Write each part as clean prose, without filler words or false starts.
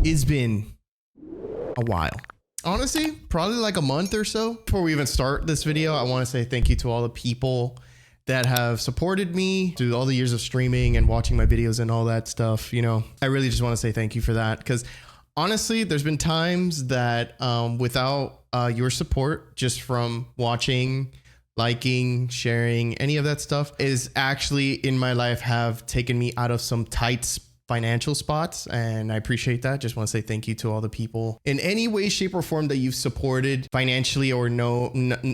It's been a while. Honestly, probably like a month or so. Before we even start this video, I want to say thank you to all the people that have supported me through all the years of streaming and watching my videos and all that stuff. You know, I really just want to say thank you for that, because honestly, there's been times that without your support, just from watching, liking, sharing, any of that stuff is actually in my life have taken me out of some tight financial spots, and I appreciate that. Just want to say thank you to all the people in any way, shape, or form that you've supported financially or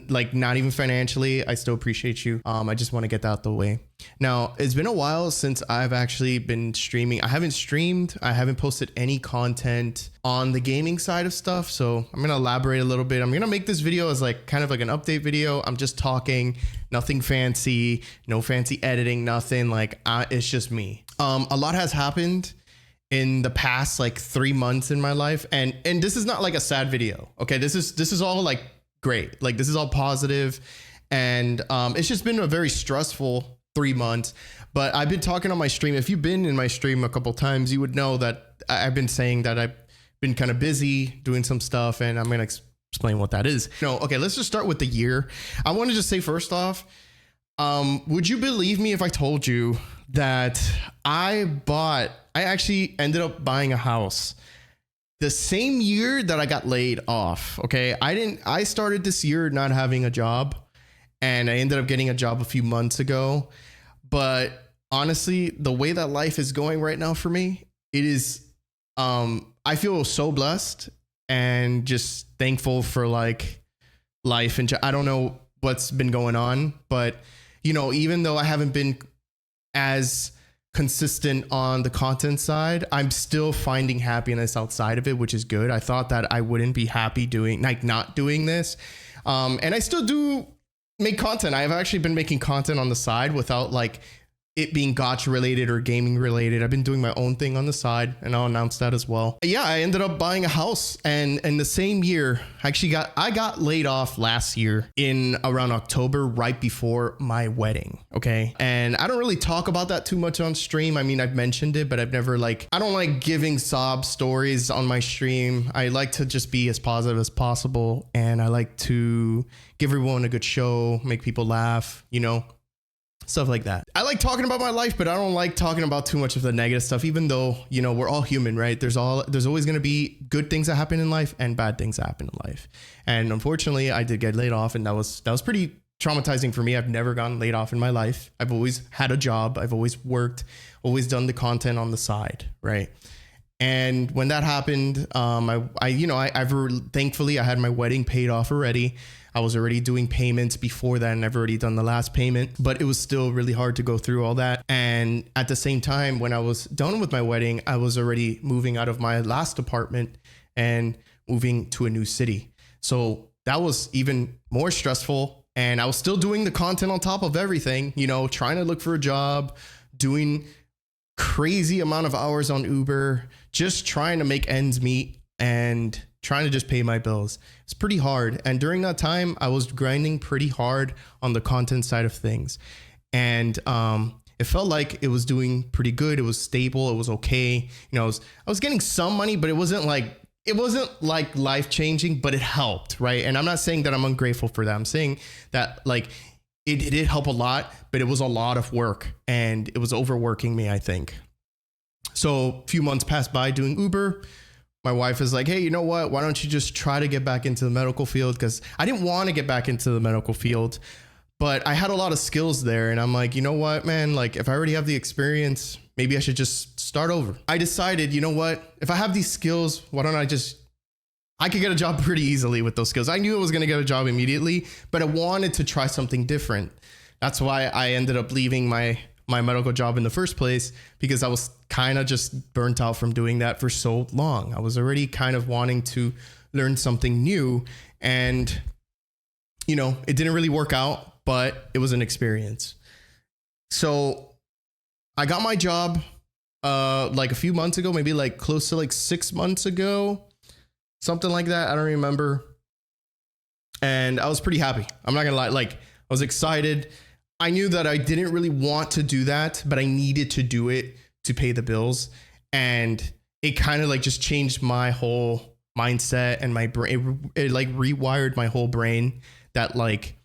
like not even financially. I still appreciate you. I just want to get that out the way. Now, it's been a while since I've actually been streaming. I haven't streamed. I haven't posted any content on the gaming side of stuff. So I'm going to elaborate a little bit. I'm going to make this video as like kind of like an update video. I'm just talking, nothing fancy, no fancy editing, nothing like it's just me. A lot has happened in the past like 3 months in my life. And this is not like a sad video. Okay. This is all like great. Like this is all positive. And it's just been a very stressful 3 months, but I've been talking on my stream. If you've been in my stream a couple times, you would know that I've been saying that I've been kind of busy doing some stuff, and I'm going to explain what that is. No, okay, let's just start with the year. I want to just say first off, would you believe me if I told you that I actually ended up buying a house the same year that I got laid off? Okay, I started this year not having a job, and I ended up getting a job a few months ago. But honestly, the way that life is going right now for me, it is, I feel so blessed and just thankful for like life. And I don't know what's been going on, but you know, even though I haven't been as consistent on the content side, I'm still finding happiness outside of it, which is good. I thought that I wouldn't be happy doing like not doing this. And I still do make content. I've actually been making content on the side without like it being gacha related or gaming related. I've been doing my own thing on the side, and I'll announce that as well. Yeah, I ended up buying a house, and in the same year, I got laid off last year in around October, right before my wedding. Okay. And I don't really talk about that too much on stream. I mean, I've mentioned it, but I've never I don't like giving sob stories on my stream. I like to just be as positive as possible, and I like to give everyone a good show, make people laugh, you know, stuff like that. I like talking about my life, but I don't like talking about too much of the negative stuff, even though, you know, we're all human, right? There's always going to be good things that happen in life and bad things that happen in life. And unfortunately, I did get laid off, and that was pretty traumatizing for me. I've never gotten laid off in my life. I've always had a job. I've always worked, always done the content on the side, right? And when that happened, thankfully I had my wedding paid off already. I was already doing payments before that, and I've already done the last payment, but it was still really hard to go through all that. And at the same time, when I was done with my wedding, I was already moving out of my last apartment and moving to a new city. So that was even more stressful. And I was still doing the content on top of everything, you know, trying to look for a job, doing crazy amount of hours on Uber, just trying to make ends meet and trying to just pay my bills. It's pretty hard. And during that time, I was grinding pretty hard on the content side of things. And it felt like it was doing pretty good. It was stable. It was okay. You know, I was getting some money, but it wasn't like life changing, but it helped, right? And I'm not saying that I'm ungrateful for that. I'm saying that like it did help a lot, but it was a lot of work, and it was overworking me, I think. So a few months passed by doing Uber. My wife is like, hey, you know what? Why don't you just try to get back into the medical field? Because I didn't want to get back into the medical field, but I had a lot of skills there. And I'm like, you know what, man? Like, if I already have the experience, maybe I should just start over. I decided, you know what? If I have these skills, why don't I could get a job pretty easily with those skills. I knew I was going to get a job immediately, but I wanted to try something different. That's why I ended up leaving my medical job in the first place, because I was kind of just burnt out from doing that for so long. I was already kind of wanting to learn something new, and, you know, it didn't really work out, but it was an experience. So I got my job like a few months ago, maybe like close to like 6 months ago, something like that. I don't remember. And I was pretty happy. I'm not gonna lie. Like, I was excited. I knew that I didn't really want to do that, but I needed to do it to pay the bills. And it kind of like just changed my whole mindset and my brain. It like rewired my whole brain that like,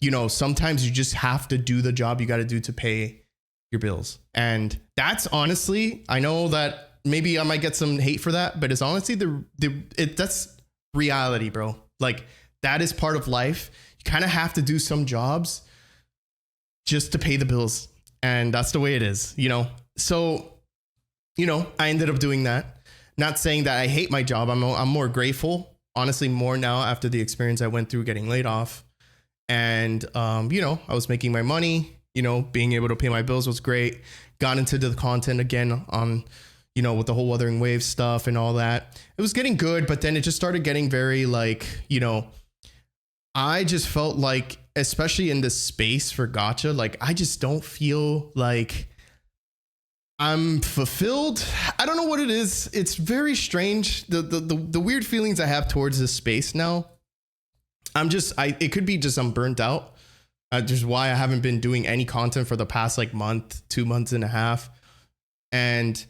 you know, sometimes you just have to do the job you got to do to pay your bills. And that's honestly, I know that maybe I might get some hate for that, but it's honestly that's reality, bro. Like that is part of life. You kind of have to do some jobs just to pay the bills. And that's the way it is, you know? So, you know, I ended up doing that. Not saying that I hate my job. I'm more grateful, honestly, more now after the experience I went through getting laid off. And, you know, I was making my money, you know, being able to pay my bills was great. Got into the content again on, you know, with the whole Wuthering Waves stuff and all that. It was getting good, but then it just started getting very like, you know, I just felt like, especially in this space for gacha, like I just don't feel like I'm fulfilled. I don't know what it is. It's very strange. The weird feelings I have towards this space now. It could be just I'm burnt out. Just why I haven't been doing any content for the past like month, 2 months and a half. And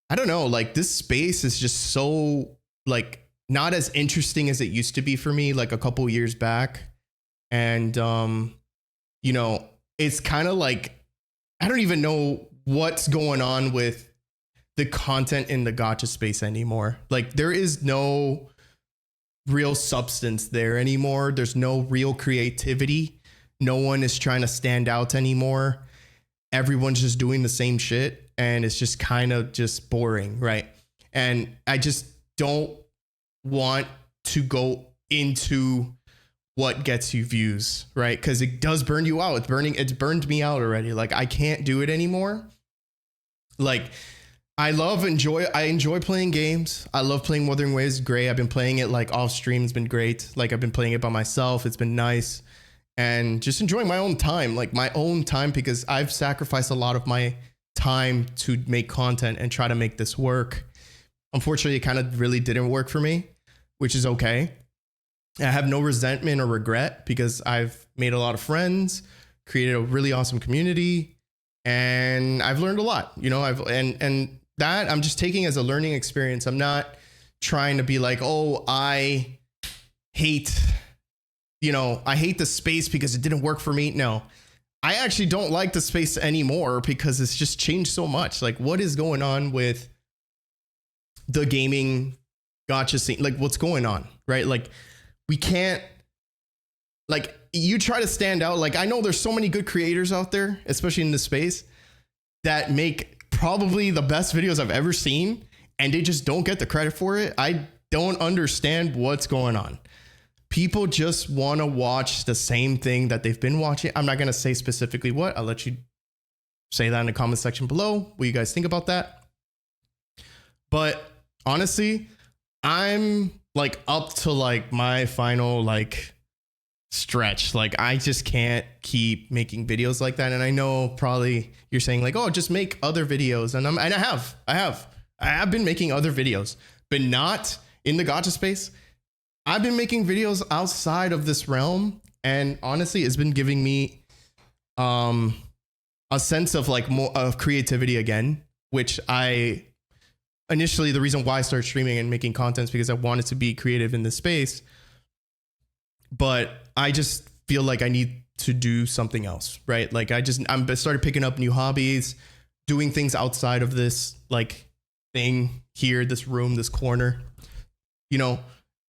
I don't know, like this space is just so like not as interesting as it used to be for me like a couple years back. And, you know, it's kind of like, I don't even know what's going on with the content in the gacha space anymore. Like there is no real substance there anymore. There's no real creativity. No one is trying to stand out anymore. Everyone's just doing the same shit and it's just kind of just boring, right? And I just don't want to go into what gets you views, right? Because it does burn you out. It's burned me out already. Like I can't do it anymore. Like I enjoy playing games. I love playing Wuthering Waves. Great. I've been playing it like off stream. It's been great. Like I've been playing it by myself. It's been nice and just enjoying my own time, because I've sacrificed a lot of my time to make content and try to make this work. Unfortunately, it kind of really didn't work for me, which is okay. I have no resentment or regret because I've made a lot of friends, created a really awesome community, and I've learned a lot, you know, and that I'm just taking as a learning experience. I'm not trying to be like, oh, I hate the space because it didn't work for me. No, I actually don't like the space anymore because it's just changed so much. Like what is going on with the gaming gacha scene? Like what's going on, right? Like we can't, like you try to stand out. Like I know there's so many good creators out there, especially in this space, that make probably the best videos I've ever seen, and they just don't get the credit for it. I don't understand what's going on. People just want to watch the same thing that they've been watching. I'm not going to say specifically what. I'll let you say that in the comment section below. What you guys think about that? But honestly, I'm like up to like my final like stretch. Like I just can't keep making videos like that. And I know probably you're saying like, oh, just make other videos. And I have been making other videos, but not in the gacha space. I've been making videos outside of this realm. And honestly, it's been giving me a sense of like more of creativity again, which initially the reason why I started streaming and making content is because I wanted to be creative in this space. But I just feel like I need to do something else, right? Like I started picking up new hobbies, doing things outside of this like thing here, this room, this corner, you know,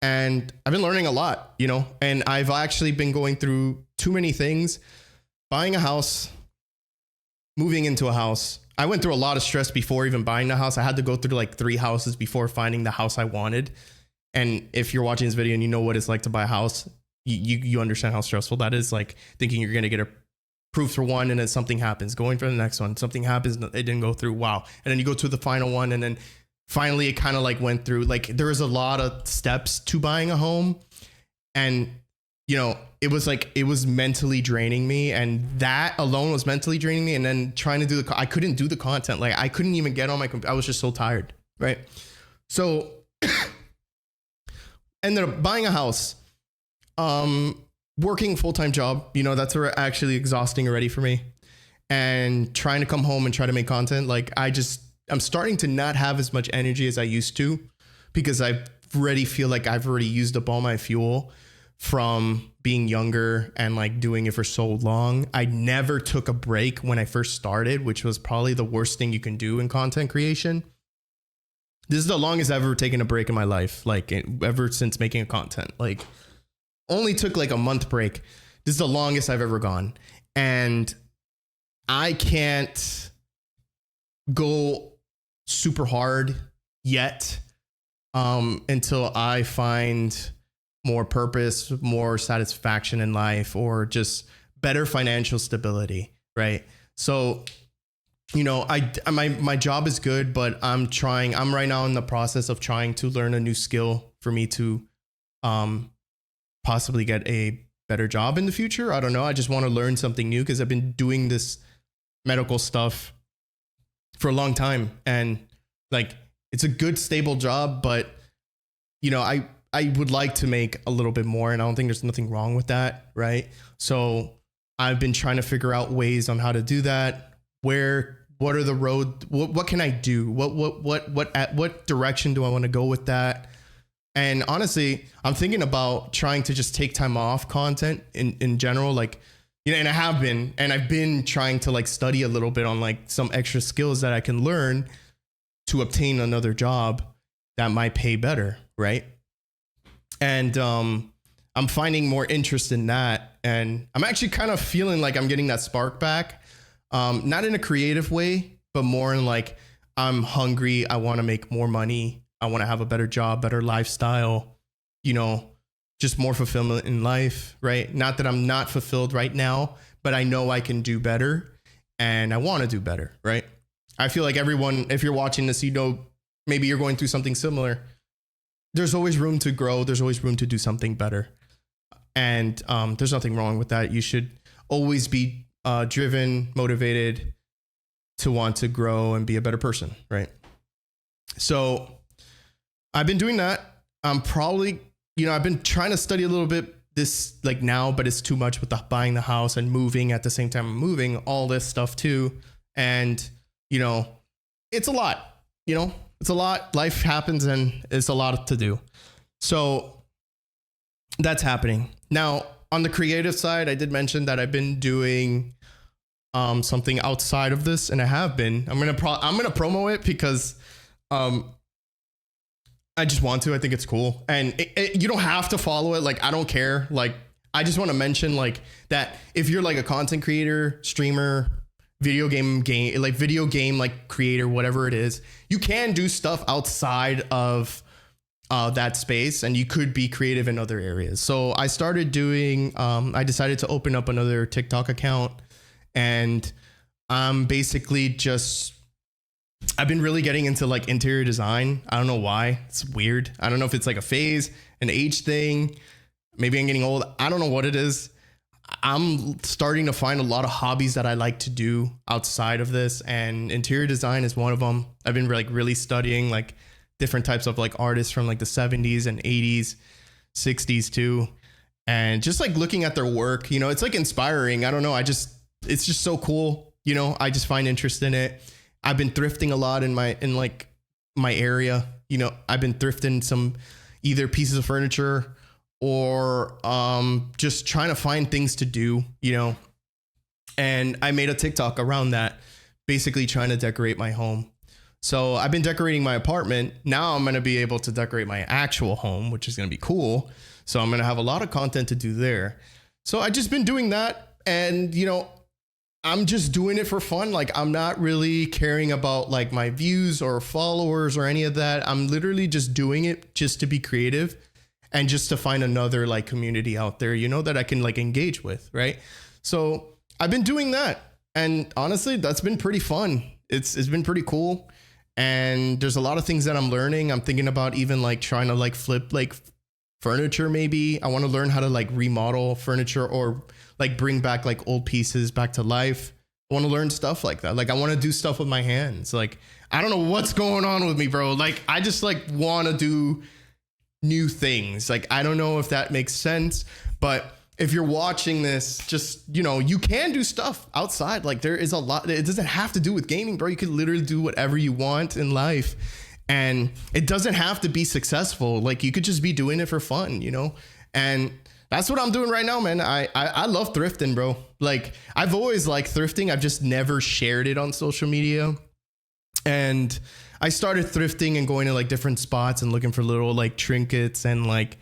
and I've been learning a lot, you know, and I've actually been going through too many things, buying a house, moving into a house. I went through a lot of stress before even buying the house. I had to go through like 3 houses before finding the house I wanted. And if you're watching this video and you know what it's like to buy a house, you understand how stressful that is. Like thinking you're going to get approved for one and then something happens, going for the next one, something happens, it didn't go through. Wow. And then you go to the final one and then finally it kind of like went through. Like there was a lot of steps to buying a home, and you know, it was mentally draining me, and that alone was mentally draining me. And then trying to do I couldn't do the content. Like I couldn't even get on my computer. I was just so tired. Right. So ended up buying a house, working full-time job, you know, that's actually exhausting already for me, and trying to come home and try to make content. Like I just I'm starting to not have as much energy as I used to, because I already feel like I've already used up all my fuel from being younger and like doing it for so long. I never took a break when I first started, which was probably the worst thing you can do in content creation. This is the longest I've ever taken a break in my life, like ever since making a content. Like, only took like a month break. This is the longest I've ever gone. And I can't go super hard yet until I find more purpose, more satisfaction in life, or just better financial stability, right? So, you know, my job is good, but I'm right now in the process of trying to learn a new skill for me to possibly get a better job in the future. I don't know. I just want to learn something new, because I've been doing this medical stuff for a long time, and like, it's a good, stable job, but you know, I would like to make a little bit more, and I don't think there's nothing wrong with that, right? So I've been trying to figure out ways on how to do that. What are the road? What can I do? What direction do I want to go with that? And honestly, I'm thinking about trying to just take time off content in general, like, you know, and I've been trying to like study a little bit on like some extra skills that I can learn to obtain another job that might pay better, right? And I'm finding more interest in that, and I'm actually kind of feeling like I'm getting that spark back, not in a creative way, but more in like, I'm hungry, I want to make more money, I want to have a better job, better lifestyle, you know, just more fulfillment in life, right? Not that I'm not fulfilled right now, but I know I can do better, and I want to do better, right? I feel like everyone, if you're watching this, you know, maybe you're going through something similar. There's always room to grow. There's always room to do something better. And there's nothing wrong with that. You should always be driven, motivated to want to grow and be a better person, right? So I've been doing that. I'm probably, you know, I've been trying to study a little bit this like now, but it's too much with the buying the house and moving at the same time I'm moving, all this stuff too. And, you know, it's a lot, you know, it's a lot. Life happens and it's a lot to do. So that's happening. Now, on the creative side, I did mention that I've been doing something outside of this, and I have been. I'm gonna promo it because I just want to. I think it's cool, and you don't have to follow it. Like, I don't care. Like, I just want to mention like that if you're like a content creator, streamer, video game like creator, whatever it is, you can do stuff outside of that space, and you could be creative in other areas. So I started doing, I decided to open up another TikTok account, and basically just, I've been really getting into like interior design. I don't know why. It's weird. I don't know if it's like a phase, an age thing. Maybe I'm getting old. I don't know what it is. I'm starting to find a lot of hobbies that I like to do outside of this, and interior design is one of them. I've been like really studying like different types of like artists from like the 70s and 80s, 60s too. And just like looking at their work, you know, it's like inspiring. I don't know. It's just so cool. You know, I just find interest in it. I've been thrifting a lot in my area. You know, I've been thrifting some either pieces of furniture or just trying to find things to do, you know. And I made a TikTok around that, basically trying to decorate my home. So I've been decorating my apartment. Now I'm going to be able to decorate my actual home, which is going to be cool. So I'm going to have a lot of content to do there. So I just been doing that, and, you know, I'm just doing it for fun. Like, I'm not really caring about like my views or followers or any of that. I'm literally just doing it just to be creative and just to find another like community out there, you know, that I can like engage with. Right. So I've been doing that, and honestly, that's been pretty fun. It's been pretty cool. And there's a lot of things that I'm learning. I'm thinking about even like trying to like flip like furniture. Maybe I want to learn how to like remodel furniture or like bring back like old pieces back to life. I want to learn stuff like that. Like, I want to do stuff with my hands. Like, I don't know what's going on with me, bro. Like, I just like want to do new things. Like, I don't know if that makes sense, but if you're watching this, just, you know, you can do stuff outside. Like there is a lot. It doesn't have to do with gaming, bro. You could literally do whatever you want in life. And it doesn't have to be successful. Like you could just be doing it for fun, you know? And that's what I'm doing right now, man. I love thrifting, bro. Like I've always liked thrifting. I've just never shared it on social media. And I started thrifting and going to like different spots and looking for little like trinkets and like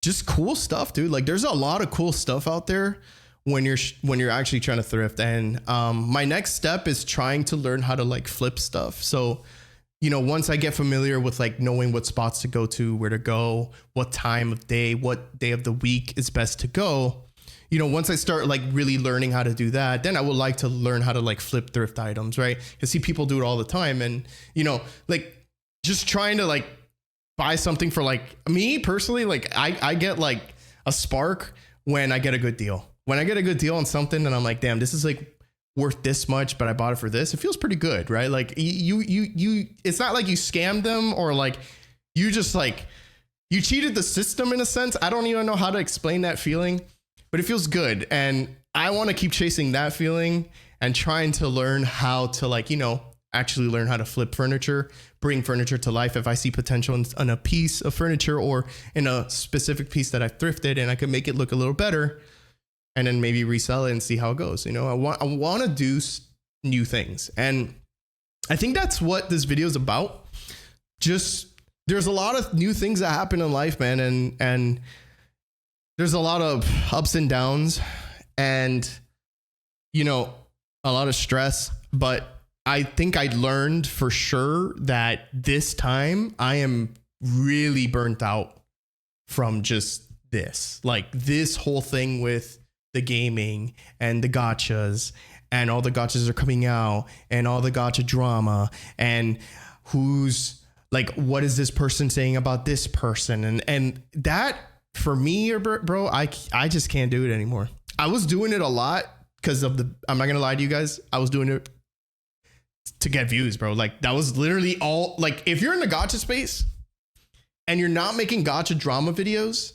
just cool stuff, dude. Like there's a lot of cool stuff out there when you're actually trying to thrift. And my next step is trying to learn how to like flip stuff. So, you know, once I get familiar with like knowing what spots to go to, where to go, what time of day, what day of the week is best to go, you know, once I start like really learning how to do that, then I would like to learn how to like flip thrift items, right? I see people do it all the time. And, you know, like just trying to like buy something for like me personally, like I get like a spark when I get a good deal. When I get a good deal on something and I'm like, damn, this is like worth this much, but I bought it for this. It feels pretty good, right? Like you, it's not like you scammed them or like you just like you cheated the system in a sense. I don't even know how to explain that feeling, but it feels good. And I want to keep chasing that feeling and trying to learn how to like, you know, actually learn how to flip furniture, bring furniture to life. If I see potential in a piece of furniture or in a specific piece that I thrifted and I could make it look a little better, and then maybe resell it and see how it goes. You know, I want to do new things. And I think that's what this video is about. Just there's a lot of new things that happen in life, man. And there's a lot of ups and downs and, you know, a lot of stress. But I think I learned for sure that this time I am really burnt out from just this, like this whole thing with the gaming and the gachas and all the gachas are coming out and all the gacha drama and who's like, what is this person saying about this person? And that for me, bro, I just can't do it anymore. I was doing it a lot because of I'm not going to lie to you guys. I was doing it to get views, bro. Like that was literally all, like if you're in the gacha space and you're not making gacha drama videos,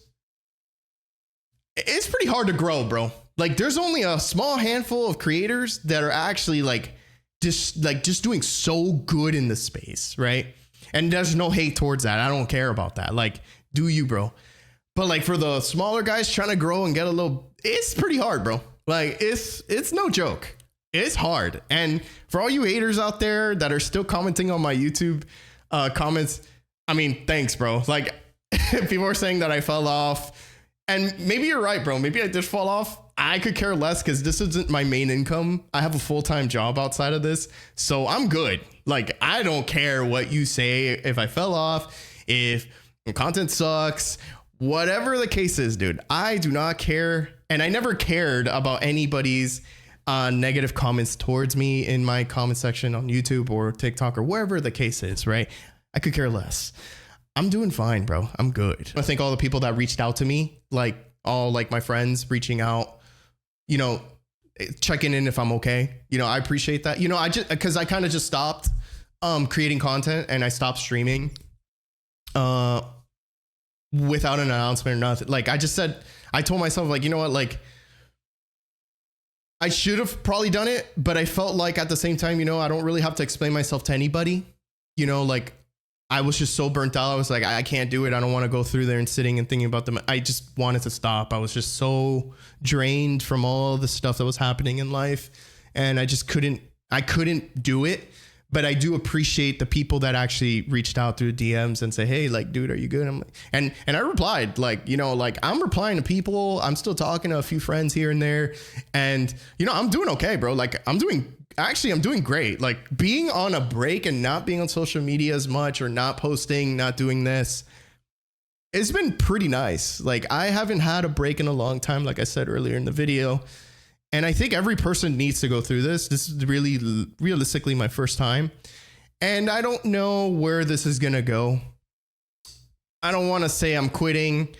it's pretty hard to grow, bro. Like there's only a small handful of creators that are actually like just doing so good in the space, right? And there's no hate towards that. I don't care about that. Like, do you, bro? But like for the smaller guys trying to grow and get a little, it's pretty hard, bro. Like it's no joke. It's hard. And for all you haters out there that are still commenting on my YouTube comments, I mean, thanks, bro. Like people are saying that I fell off. And maybe you're right, bro. Maybe I did fall off. I could care less because this isn't my main income. I have a full-time job outside of this. So I'm good. Like, I don't care what you say. If I fell off, if the content sucks, whatever the case is, dude, I do not care. And I never cared about anybody's negative comments towards me in my comment section on YouTube or TikTok or wherever the case is, right? I could care less. I'm doing fine, bro. I'm good. I thank all the people that reached out to me, like all like my friends reaching out, you know, checking in if I'm okay. You know, I appreciate that. You know, because I kind of just stopped creating content and I stopped streaming without an announcement or nothing. Like I told myself like, you know what, like I should have probably done it, but I felt like at the same time, you know, I don't really have to explain myself to anybody, you know, like I was just so burnt out. I was like, I can't do it. I don't want to go through there and sitting and thinking about them. I just wanted to stop. I was just so drained from all the stuff that was happening in life. And I just couldn't do it. But I do appreciate the people that actually reached out through DMs and say, hey, like, dude, are you good? I'm like, and I replied, like, you know, like I'm replying to people. I'm still talking to a few friends here and there. And, you know, I'm doing okay, bro. Like I'm doing great. Like being on a break and not being on social media as much or not posting, not doing this, it's been pretty nice. Like I haven't had a break in a long time, like I said earlier in the video. And I think every person needs to go through this. This is really realistically my first time. And I don't know where this is going to go. I don't want to say I'm quitting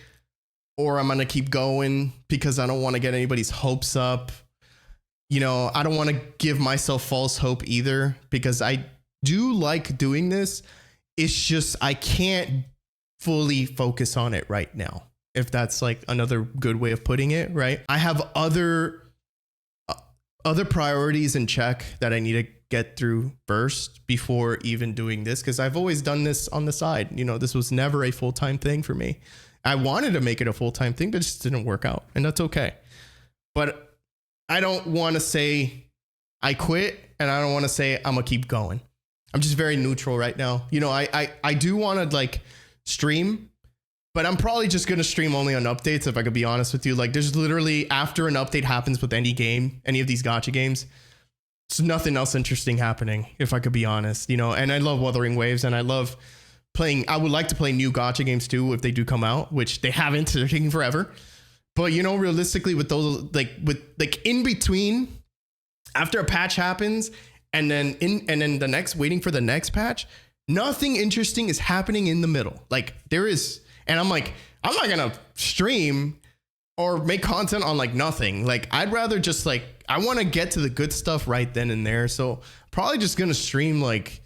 or I'm going to keep going because I don't want to get anybody's hopes up. You know, I don't want to give myself false hope either because I do like doing this. It's just I can't fully focus on it right now. if that's like another good way of putting it, right? I have other priorities in check that I need to get through first before even doing this, because I've always done this on the side. You know, this was never a full-time thing for me. I wanted to make it a full-time thing, but it just didn't work out, and that's okay. But I don't want to say I quit, and I don't want to say I'm gonna keep going. I'm just very neutral right now. You know, I do want to like stream, but I'm probably just going to stream only on updates, if I could be honest with you. Like, there's literally, after an update happens with any game, any of these gacha games, there's nothing else interesting happening, if I could be honest, you know. And I love Wuthering Waves, and I love playing. I would like to play new gacha games too, if they do come out, which they haven't. They're taking forever. But, you know, realistically, with those, like in between, after a patch happens, and then the next, waiting for the next patch, nothing interesting is happening in the middle. Like, there is. And I'm like, I'm not going to stream or make content on like nothing. Like, I'd rather just like, I want to get to the good stuff right then and there. So probably just going to stream like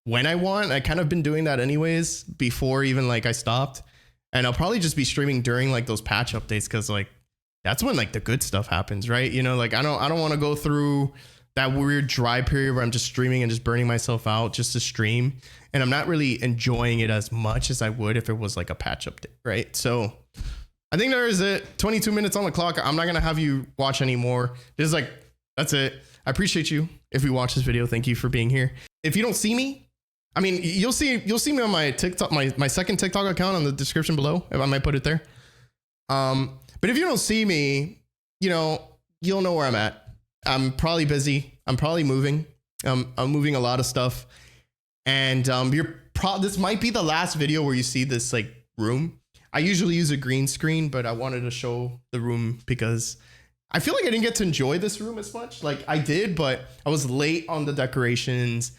when I want. I kind of been doing that anyways before even like I stopped. And I'll probably just be streaming during like those patch updates, because like that's when like the good stuff happens, right? You know, like I don't want to go through that weird dry period where I'm just streaming and just burning myself out just to stream. And I'm not really enjoying it as much as I would if it was like a patch update, right? So I think there is it. 22 minutes on the clock. I'm not going to have you watch anymore. This is like, that's it. I appreciate you. If you watch this video, thank you for being here. If you don't see me, I mean, you'll see me on my TikTok, my second TikTok account on the description below. If I might put it there. But if you don't see me, you know, you'll know where I'm at. I'm probably busy. I'm probably moving. I'm moving a lot of stuff. And this might be the last video where you see this like room. I usually use a green screen, but I wanted to show the room because I feel like I didn't get to enjoy this room as much. Like I did, but I was late on the decorations.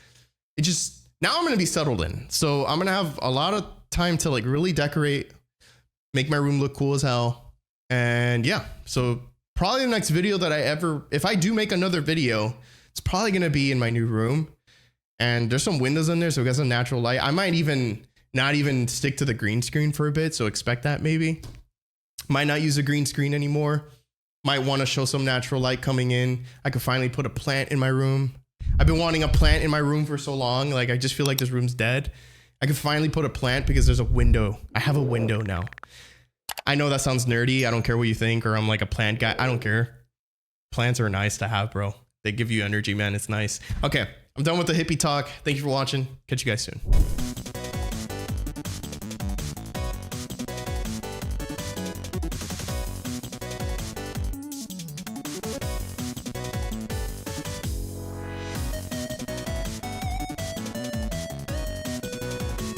Now I'm going to be settled in. So I'm going to have a lot of time to like really decorate, make my room look cool as hell. And yeah, so probably the next video that if I do make another video, it's probably going to be in my new room. And there's some windows in there, so we got some natural light. I might even not even stick to the green screen for a bit, so expect that maybe. Might not use a green screen anymore. Might want to show some natural light coming in. I could finally put a plant in my room. I've been wanting a plant in my room for so long. Like, I just feel like this room's dead. I could finally put a plant because there's a window. I have a window now. I know that sounds nerdy. I don't care what you think, or I'm like a plant guy. I don't care. Plants are nice to have, bro. They give you energy, man. It's nice. Okay, I'm done with the hippie talk. Thank you for watching. Catch you guys soon.